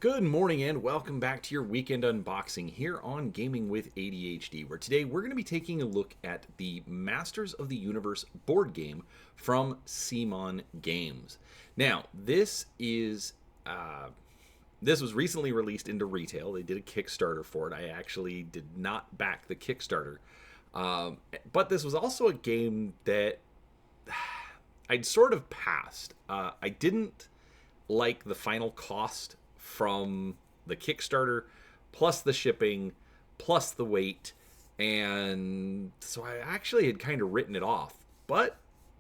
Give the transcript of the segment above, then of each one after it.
Good morning and welcome back to your weekend unboxing here on Gaming with ADHD, where today we're going to be taking a look at the Masters of the Universe board game from CMON Games. Now, this was recently released into retail. They did a Kickstarter for it. I actually did not back the Kickstarter, but this was also a game that I'd sort of passed. I didn't like the final cost from the Kickstarter, plus the shipping, plus the weight, and so I actually had kind of written it off. But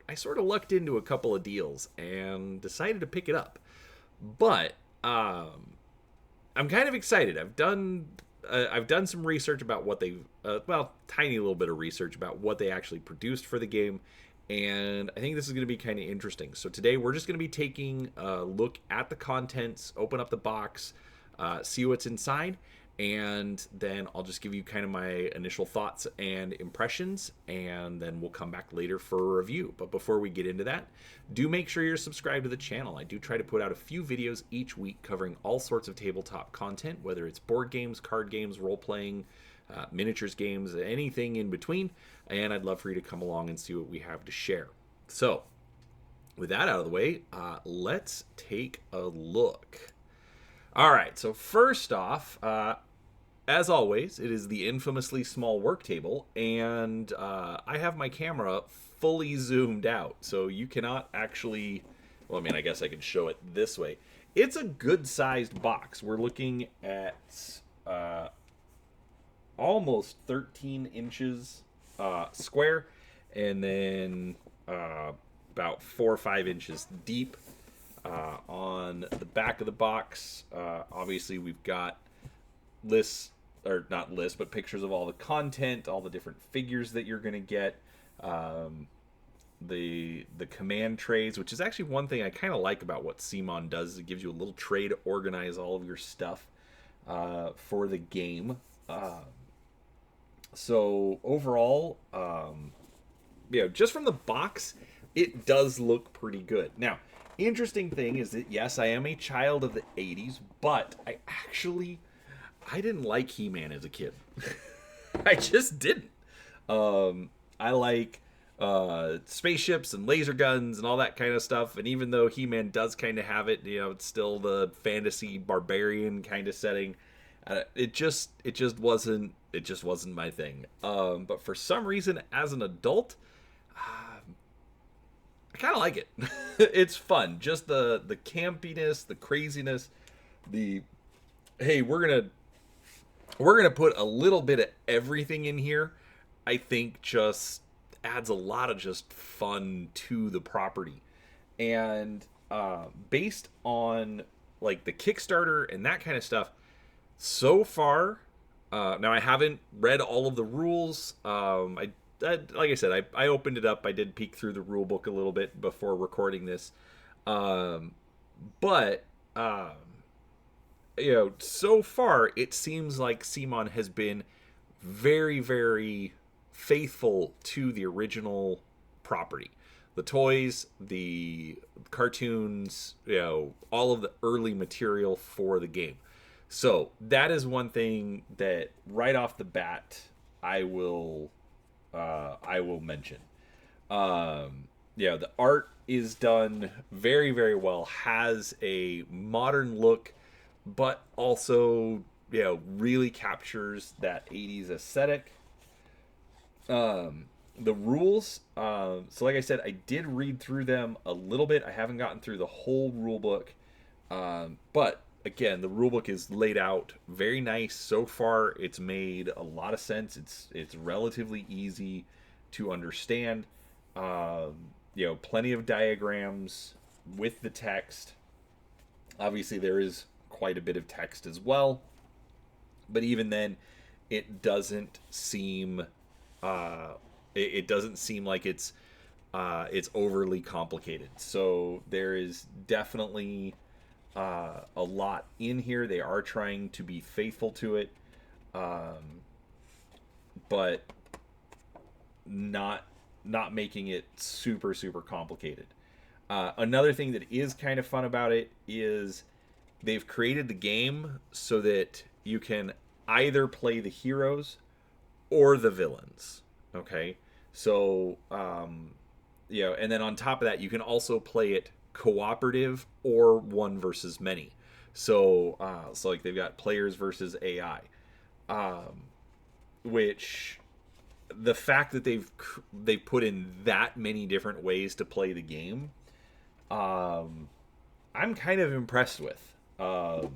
I sort of lucked into a couple of deals and decided to pick it up. But I'm kind of excited. I've done some research about what they tiny little bit of research about what they actually produced for the game, and I think this is going to be kind of interesting. So today we're just going to be taking a look at the contents, open up the box, see what's inside, and then I'll just give you kind of my initial thoughts and impressions, and then we'll come back later for a review. But before we get into that, do make sure you're subscribed to the channel. I do try to put out a few videos each week covering all sorts of tabletop content, whether it's board games, card games, role-playing, miniatures games, anything in between, and I'd love for you to come along and see what we have to share. So with that out of the way, let's take a look. All right, so first off, as always, it is the infamously small work table, and I have my camera fully zoomed out, so you cannot actually, well, I mean, I guess I could show it this way. It's a good-sized box. We're looking at almost 13 inches square, and then about 4 or 5 inches deep. On the back of the box, obviously we've got lists, or not lists, but pictures of all the content, all the different figures that you're going to get, the command trays, which is actually one thing I kind of like about what CMON does, is it gives you a little tray to organize all of your stuff for the game. So overall, just from the box, it does look pretty good. Now, interesting thing is that, yes, I am a child of the 80s, but I didn't like He-Man as a kid. I just didn't. I like spaceships and laser guns and all that kind of stuff, and even though He-Man does kind of have it, it's still the fantasy barbarian kind of setting. It just wasn't my thing. But for some reason, as an adult, I kind of like it. It's fun. Just the campiness, the craziness, the hey, we're gonna put a little bit of everything in here. I think just adds a lot of just fun to the property. And based on like the Kickstarter and that kind of stuff, so far, now I haven't read all of the rules. Like I said, I opened it up. I did peek through the rule book a little bit before recording this. But so far it seems like CMON has been very, very faithful to the original property. The toys, the cartoons, all of the early material for the game. So that is one thing that right off the bat I will mention. The art is done very, very well. Has a modern look, but also really captures that 80s aesthetic. The rules, so like I said, I did read through them a little bit. I haven't gotten through the whole rule book, but again, the rulebook is laid out very nice. So far, it's made a lot of sense. It's relatively easy to understand. Plenty of diagrams with the text. Obviously, there is quite a bit of text as well, but even then, it doesn't seem it doesn't seem like it's overly complicated. So there is definitely a lot in here. They are trying to be faithful to it, but not making it super, super complicated. Another thing that is kind of fun about it is they've created the game so that you can either play the heroes or the villains. Okay, so and then on top of that, you can also play it cooperative or one versus many. So like they've got players versus AI, which the fact that they've put in that many different ways to play the game, I'm kind of impressed with. I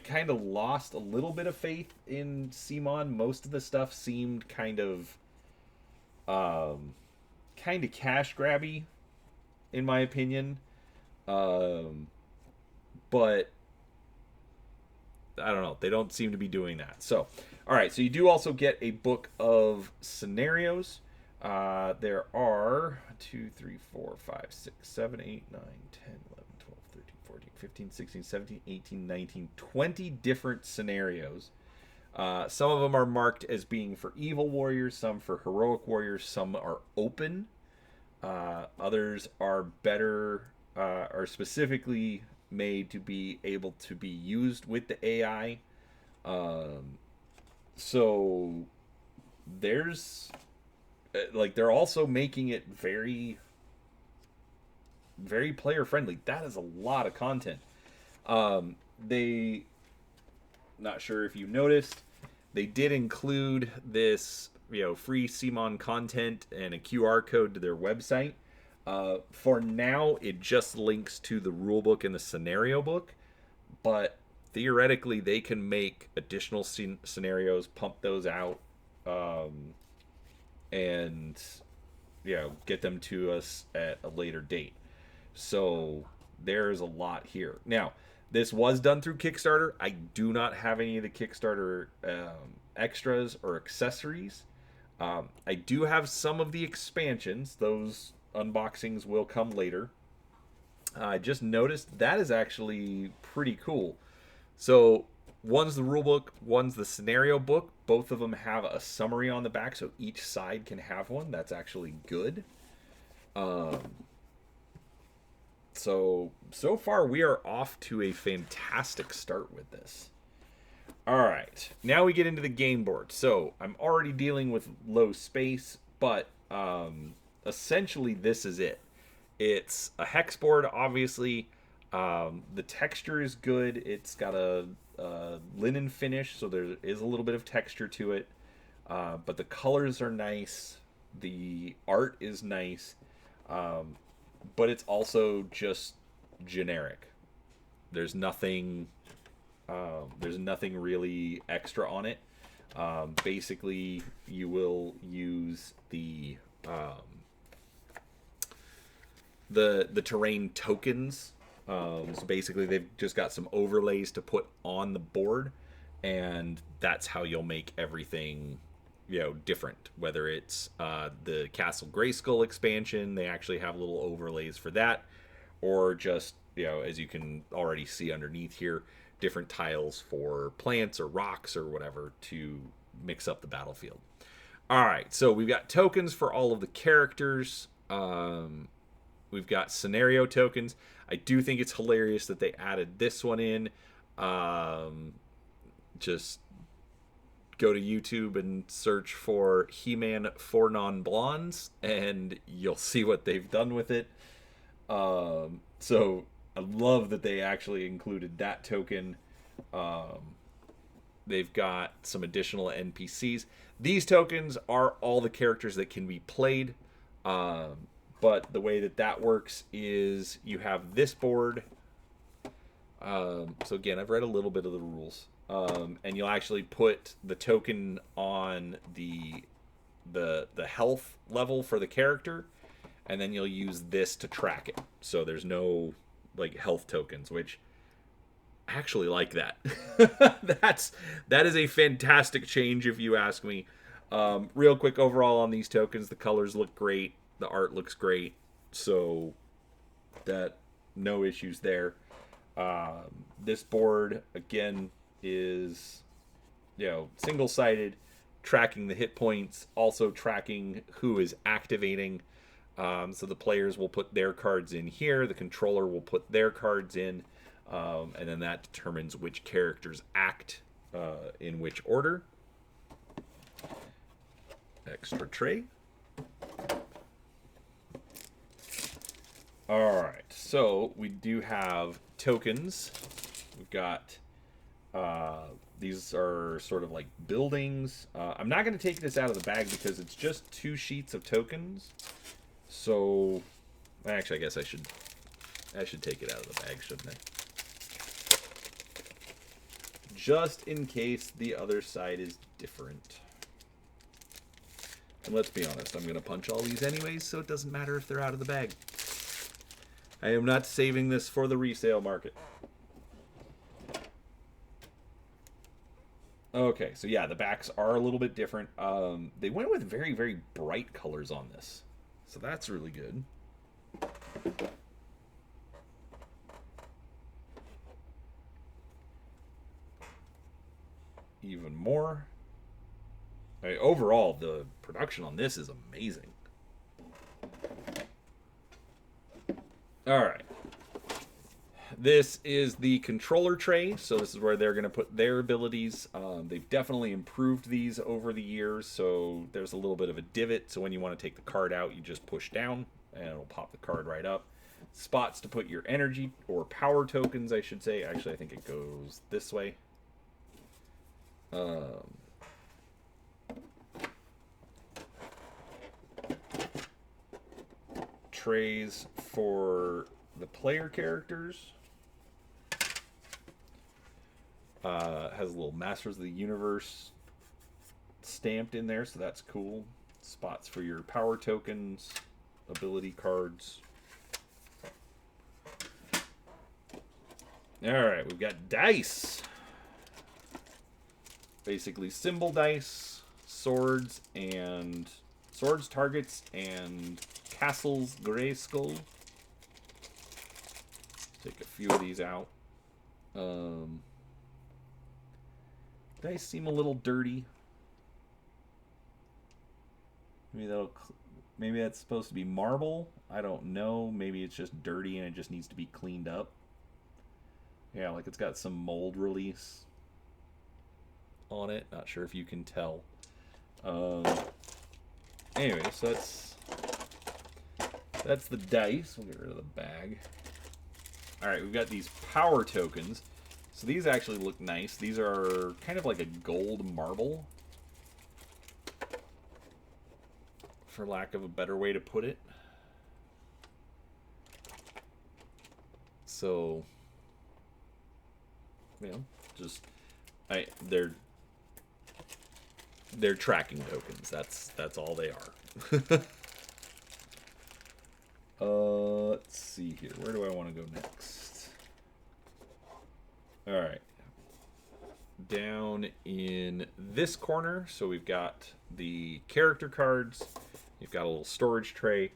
kind of lost a little bit of faith in CMON. Most of the stuff seemed kind of cash grabby, in my opinion. But I don't know. They don't seem to be doing that. So, all right. So you do also get a book of scenarios. There are 2, 3, 4, 5, 6, 7, 8, 9, 10, 11, 12, 13, 14, 15, 16, 17, 18, 19, 20 different scenarios. Some of them are marked as being for evil warriors, some for heroic warriors, some are open. Others are better, are specifically made to be able to be used with the AI. So there's like they're also making it very, very player friendly. That is a lot of content. They, not sure if you noticed, they did include this free CMON content and a QR code to their website. For now, it just links to the rulebook and the scenario book, but theoretically, they can make additional scenarios, pump those out, and get them to us at a later date. So there's a lot here. Now, this was done through Kickstarter. I do not have any of the Kickstarter extras or accessories. I do have some of the expansions. Those unboxings will come later. I just noticed that is actually pretty cool. So one's the rulebook, one's the scenario book. Both of them have a summary on the back, so each side can have one. That's actually good. So far we are off to a fantastic start with this. All right, now we get into the game board. So I'm already dealing with low space, but essentially this is it. It's a hex board, obviously. The texture is good. It's got a linen finish, so there is a little bit of texture to it. But the colors are nice. The art is nice. But it's also just generic. There's nothing really extra on it. Basically, you will use the terrain tokens. So basically, they've just got some overlays to put on the board, and that's how you'll make everything different. Whether it's the Castle Grayskull expansion, they actually have little overlays for that, or just as you can already see underneath here, different tiles for plants or rocks or whatever to mix up the battlefield. All right, so we've got tokens for all of the characters. We've got scenario tokens. I do think it's hilarious that they added this one in. Just go to YouTube and search for He-Man 4 Non-Blondes, and you'll see what they've done with it. So I love that they actually included that token. They've got some additional NPCs. These tokens are all the characters that can be played. But the way that works is you have this board. So again, I've read a little bit of the rules. And you'll actually put the token on the health level for the character, and then you'll use this to track it. So there's no health tokens, which I actually like that. That is a fantastic change if you ask me. Real quick overall on these tokens, the colors look great, the art looks great, so that no issues there. This board again is single-sided, tracking the hit points, also tracking who is activating. So the players will put their cards in here, the controller will put their cards in. And then that determines which characters act in which order. Extra tray. Alright, so we do have tokens. We've got, these are sort of like buildings. I'm not going to take this out of the bag because it's just 2 sheets of tokens. So, actually, I guess I should take it out of the bag, shouldn't I? Just in case the other side is different. And let's be honest, I'm going to punch all these anyways, so it doesn't matter if they're out of the bag. I am not saving this for the resale market. Okay, so yeah, the backs are a little bit different. They went with very, very bright colors on this. So that's really good. Even more. Overall, the production on this is amazing. Alright. This is the controller tray, so this is where they're going to put their abilities. They've definitely improved these over the years, so there's a little bit of a divot, so when you want to take the card out, you just push down, and it'll pop the card right up. Spots to put your energy, or power tokens, I should say. Actually, I think it goes this way. Trays for the player characters. Has a little Masters of the Universe stamped in there, so that's cool. Spots for your power tokens, ability cards. Alright, we've got dice. Basically symbol dice, swords, targets, and Castle's Grayskull. Take a few of these out. Dice seem a little dirty. Maybe that's supposed to be marble. I don't know. Maybe it's just dirty and it just needs to be cleaned up. Yeah, like it's got some mold release on it. Not sure if you can tell. Anyway, so that's the dice. We'll get rid of the bag. Alright, we've got these power tokens. So these actually look nice. These are kind of like a gold marble, for lack of a better way to put it. So, you know, just they're tracking tokens. That's all they are. Let's see here. Where do I want to go next? All right. Down in this corner, so we've got the character cards. You've got a little storage tray.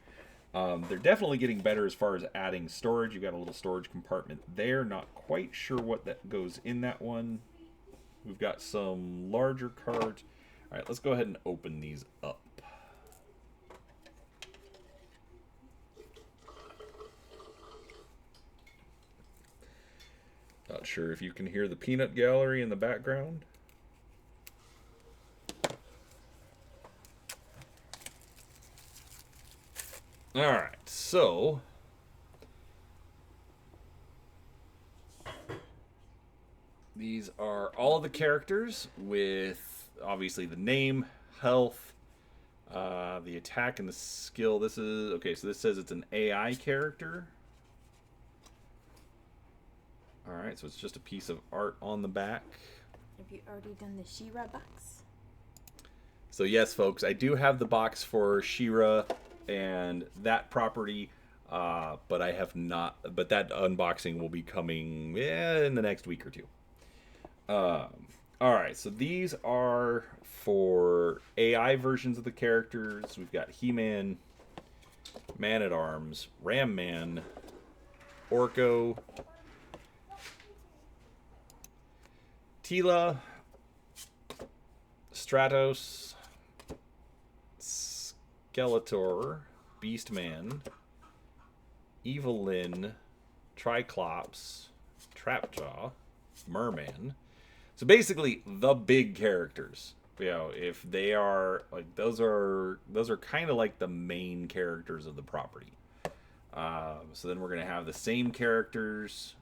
They're definitely getting better as far as adding storage. You've got a little storage compartment there. Not quite sure what that goes in that one. We've got some larger cards. All right, let's go ahead and open these up. Not sure if you can hear the peanut gallery in the background. Alright, so these are all of the characters with obviously the name, health, the attack, and the skill. This is okay, so this says it's an AI character. Alright, so it's just a piece of art on the back. Have you already done the She-Ra box? So yes, folks, I do have the box for She-Ra and that property, but I have not. But that unboxing will be coming in the next week or two. Alright, so these are for AI versions of the characters. We've got He-Man, Man-at-Arms, Ram-Man, Orko, Tila, Stratos, Skeletor, Beastman, Evelyn, Triclops, Trapjaw, Merman. So basically, the big characters. You know, if they are like those are kind of like the main characters of the property. So then we're gonna have the same characters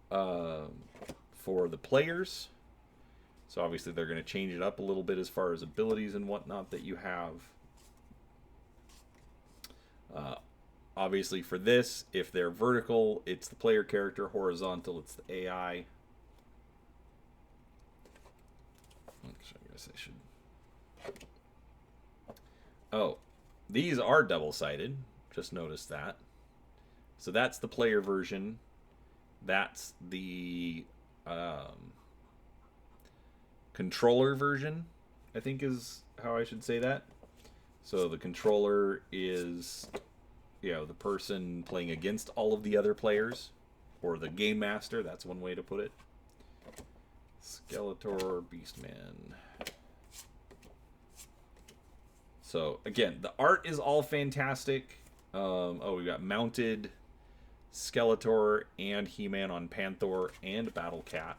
for the players. So obviously they're gonna change it up a little bit as far as abilities and whatnot that you have. Obviously for this, if they're vertical, it's the player character. Horizontal, it's the AI. I guess I should. Oh, these are double-sided. Just noticed that. So that's the player version. That's the controller version, I think is how I should say that. So the controller is, you know, the person playing against all of the other players, or the game master. That's one way to put it. Skeletor, Beastman. So again, the art is all fantastic. Oh, we got mounted Skeletor and He-Man on Panther and Battle Cat.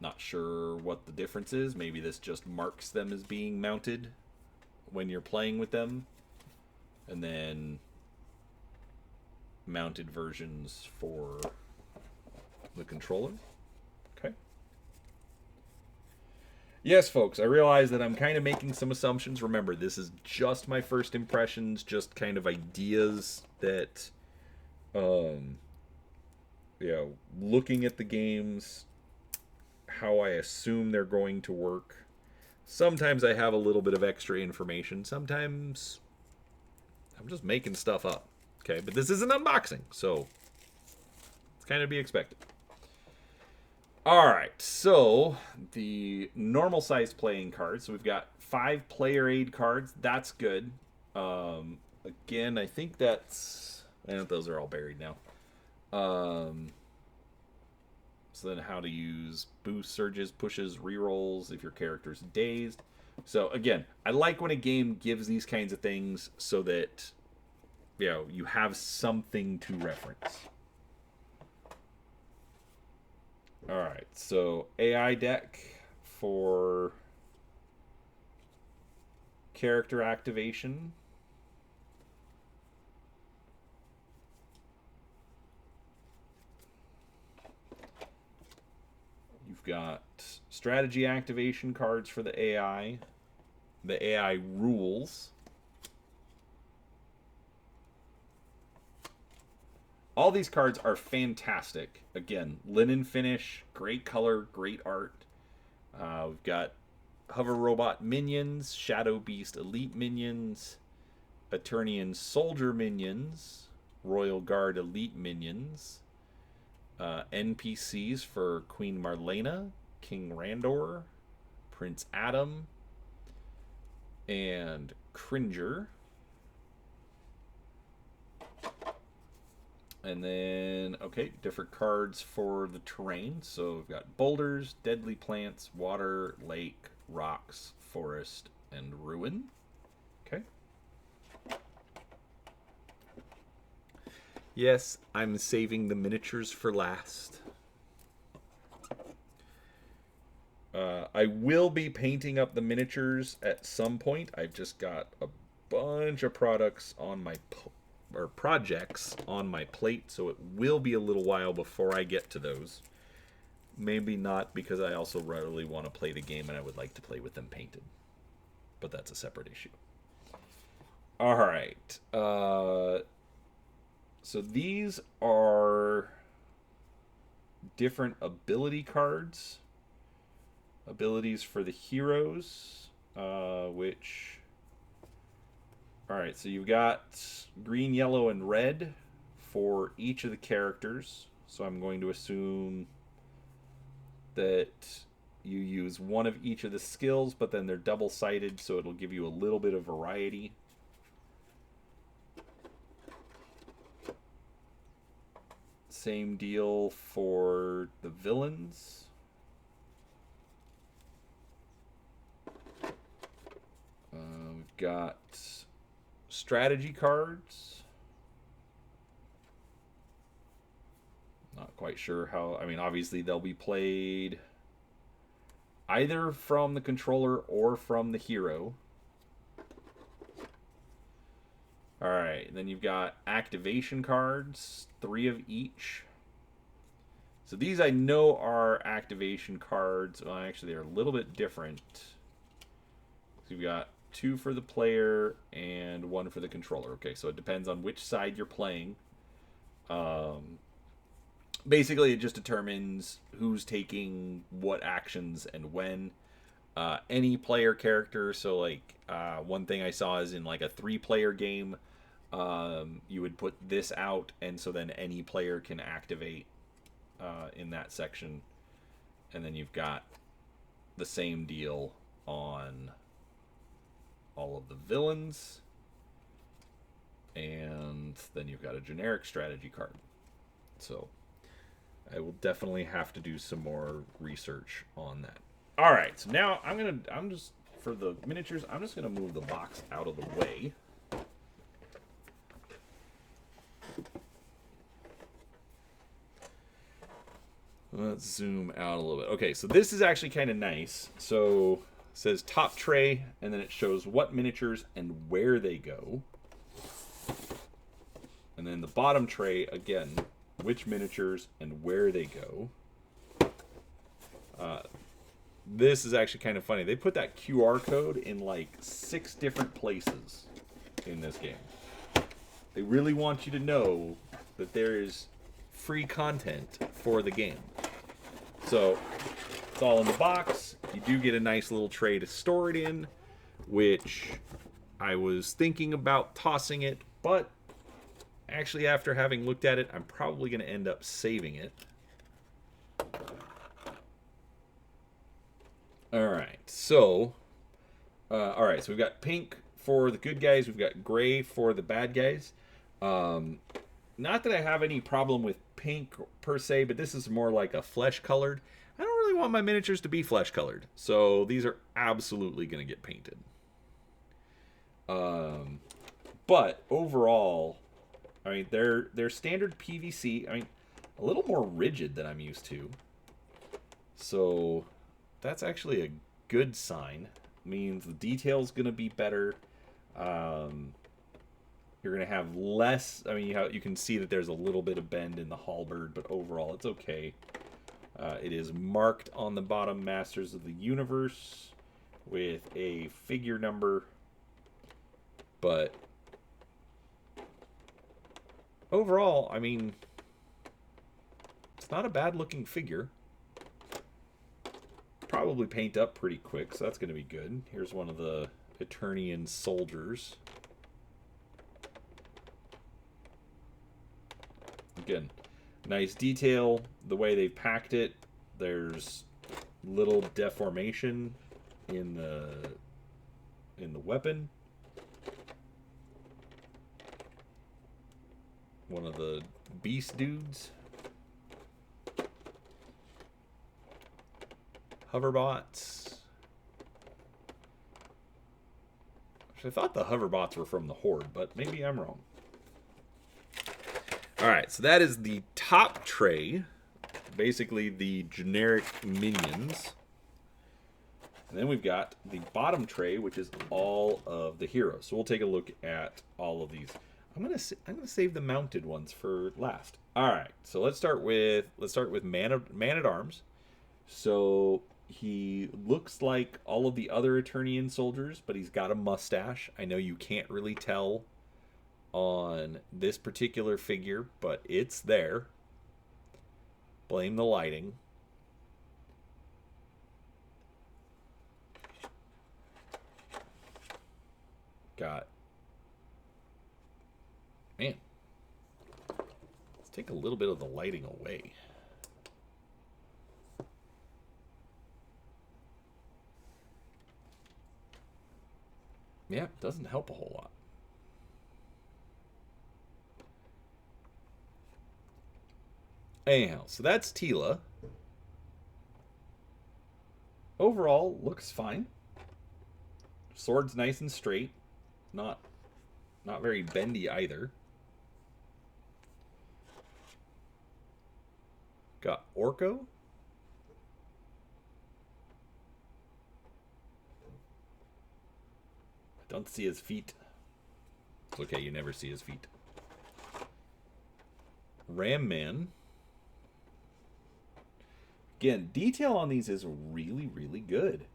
Not sure what the difference is. Maybe this just marks them as being mounted when you're playing with them. And then mounted versions for the controller. Okay. Yes, folks, I realize that I'm kind of making some assumptions. Remember, this is just my first impressions, just kind of ideas that, you know, looking at the games, how I assume they're going to work. Sometimes I have a little bit of extra information. Sometimes I'm just making stuff up. Okay, but this is an unboxing, so it's kind of to be expected. All right, so the normal size playing cards. So we've got 5 player aid cards. That's good. Again, I think that's... I know those are all buried now. So then how to use boost, surges, pushes, rerolls if your character's dazed. So again, I like when a game gives these kinds of things so that, you know, you have something to reference. All right, so AI deck for character activation. You've got strategy activation cards for the AI rules. All these cards are fantastic. Again, linen finish, great color, great art. We've got Hover Robot minions, Shadow Beast Elite minions, Eternian Soldier minions, Royal Guard Elite minions, NPCs for Queen Marlena, King Randor, Prince Adam, and Cringer. And then, okay, different cards for the terrain. So we've got boulders, deadly plants, water, lake, rocks, forest, and ruin. Okay. Yes, I'm saving the miniatures for last. I will be painting up the miniatures at some point. I've just got a bunch of projects on my plate, so it will be a little while before I get to those. Maybe not, because I also really want to play the game and I would like to play with them painted. But that's a separate issue. All right. So these are different ability cards. Abilities for the heroes, which... Alright, so you've got green, yellow, and red for each of the characters. So I'm going to assume that you use one of each of the skills, but then they're double-sided, so it'll give you a little bit of variety. Same deal for the villains. We've got strategy cards. quite sure how. I mean, obviously they'll be played either from the controller or from the hero. All right, then you've got activation cards, 3 of each. So these I know are activation cards. Well, actually, they're a little bit different. So you've got 2 for the player and 1 for the controller. Okay, so it depends on which side you're playing. Basically, it just determines who's taking what actions and when. Any player character, so like one thing I saw is in like a 3-player game, you would put this out, and so then any player can activate in that section. And then you've got the same deal on all of the villains. And then you've got a generic strategy card. So I will definitely have to do some more research on that. All right, so now I'm just for the miniatures, I'm just gonna move the box out of the way. Let's zoom out a little bit. Okay, so this is actually kind of nice. So it says top tray, and then it shows what miniatures and where they go. And then the bottom tray, again, which miniatures and where they go. This is actually kind of funny. They put that QR code in like 6 different places in this game. They really want you to know that there is free content for the game. So it's all in the box. You do get a nice little tray to store it in, which I was thinking about tossing it, but actually after having looked at it, I'm probably going to end up saving it. Alright, so we've got pink for the good guys, we've got gray for the bad guys. Not that I have any problem with pink per se, but this is more like a flesh colored. I don't really want my miniatures to be flesh colored, so these are absolutely going to get painted. But overall, I mean, they're standard PVC. I mean, a little more rigid than I'm used to. So that's actually a good sign. It means the detail's going to be better. You're going to have less. I mean, you can see that there's a little bit of bend in the halberd, but overall it's okay. It is marked on the bottom, Masters of the Universe, with a figure number. But overall, I mean, it's not a bad looking figure. Probably paint up pretty quick, so that's going to be good. Here's one of the Eternian soldiers. Again, nice detail. The way they packed it, there's little deformation in the weapon. One of the beast dudes. Hoverbots. Actually, I thought the hoverbots were from the Horde, but maybe I'm wrong. Alright, so that is the top tray. Basically the generic minions. And then we've got the bottom tray, which is all of the heroes. So we'll take a look at all of these. I'm gonna save the mounted ones for last. Alright, so let's start with Man at Arms. So he looks like all of the other Eternian soldiers, but he's got a mustache. I know you can't really tell on this particular figure, but it's there. Blame the lighting. Got... Man. Let's take a little bit of the lighting away. Yeah, it doesn't help a whole lot. Anyhow, so that's Tila. Overall, looks fine. Sword's nice and straight. Not very bendy either. Got Orko. I don't see his feet. It's okay, you never see his feet. Ram Man. Again, detail on these is really, really good.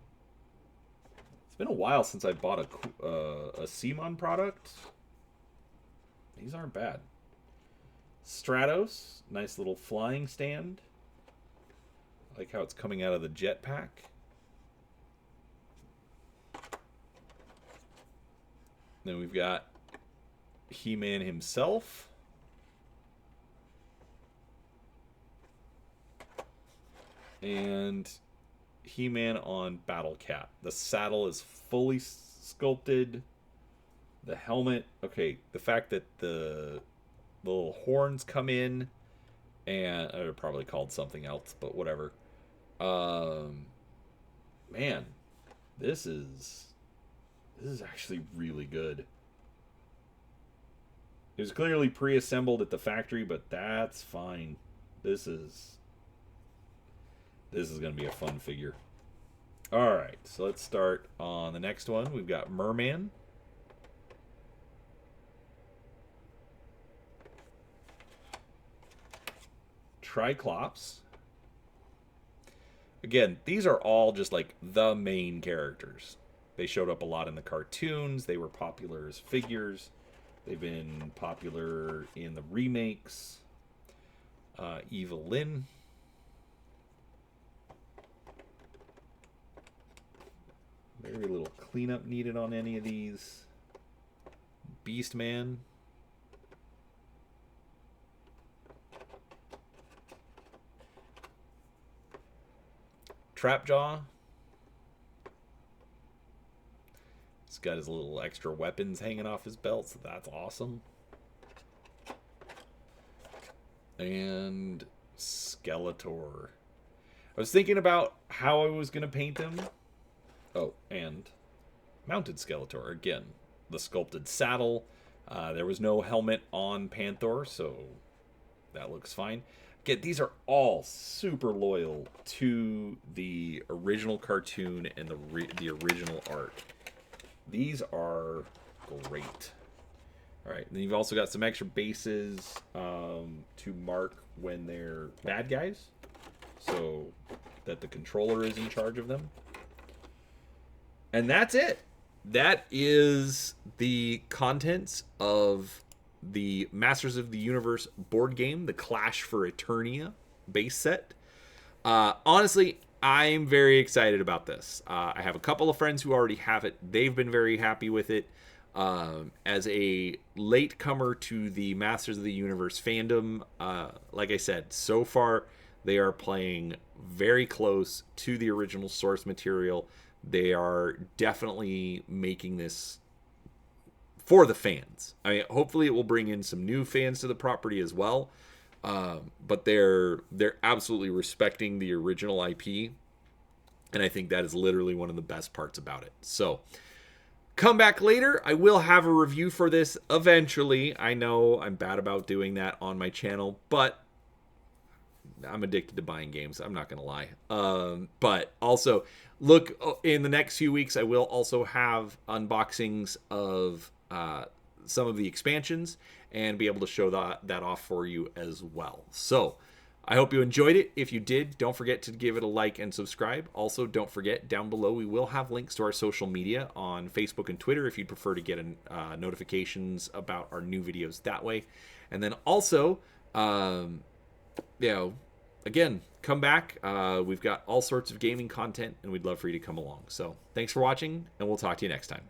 It's been a while since I bought a CMON product. These aren't bad. Stratos, nice little flying stand. I like how it's coming out of the jetpack. Then we've got He-Man himself. And He-Man on Battle Cat. The saddle is fully sculpted. The helmet, okay, the fact that the little horns come in, and they're probably called something else, but whatever. Man, this is actually really good. It was clearly pre-assembled at the factory, but that's fine. This is going to be a fun figure. All right, so let's start on the next one. We've got Merman. Triclops. Again, these are all just like the main characters. They showed up a lot in the cartoons. They were popular as figures. They've been popular in the remakes. Evelyn. Very little cleanup needed on any of these. Beastman. Trapjaw. He's got his little extra weapons hanging off his belt, so that's awesome. And Skeletor. I was thinking about how I was going to paint him. Oh, and mounted Skeletor. Again, the sculpted saddle. There was no helmet on Panther, so that looks fine. Again, these are all super loyal to the original cartoon and the original art. These are great. All right, then you've also got some extra bases to mark when they're bad guys, so that the controller is in charge of them. And that's it. That is the contents of the Masters of the Universe board game, the Clash for Eternia base set. Honestly, I'm very excited about this. I have a couple of friends who already have it. They've been very happy with it. As a latecomer to the Masters of the Universe fandom, like I said, so far they are playing very close to the original source material. They are definitely making this for the fans. I mean, hopefully it will bring in some new fans to the property as well. But they're absolutely respecting the original IP, and I think that is literally one of the best parts about it. So come back later. I will have a review for this eventually. I know I'm bad about doing that on my channel, but I'm addicted to buying games. I'm not going to lie. But also, look, in the next few weeks, I will also have unboxings of some of the expansions and be able to show that off for you as well. So I hope you enjoyed it. If you did, don't forget to give it a like and subscribe. Also, don't forget, down below, we will have links to our social media on Facebook and Twitter if you'd prefer to get notifications about our new videos that way. And then also, again, come back. We've got all sorts of gaming content, and we'd love for you to come along. So thanks for watching, and we'll talk to you next time.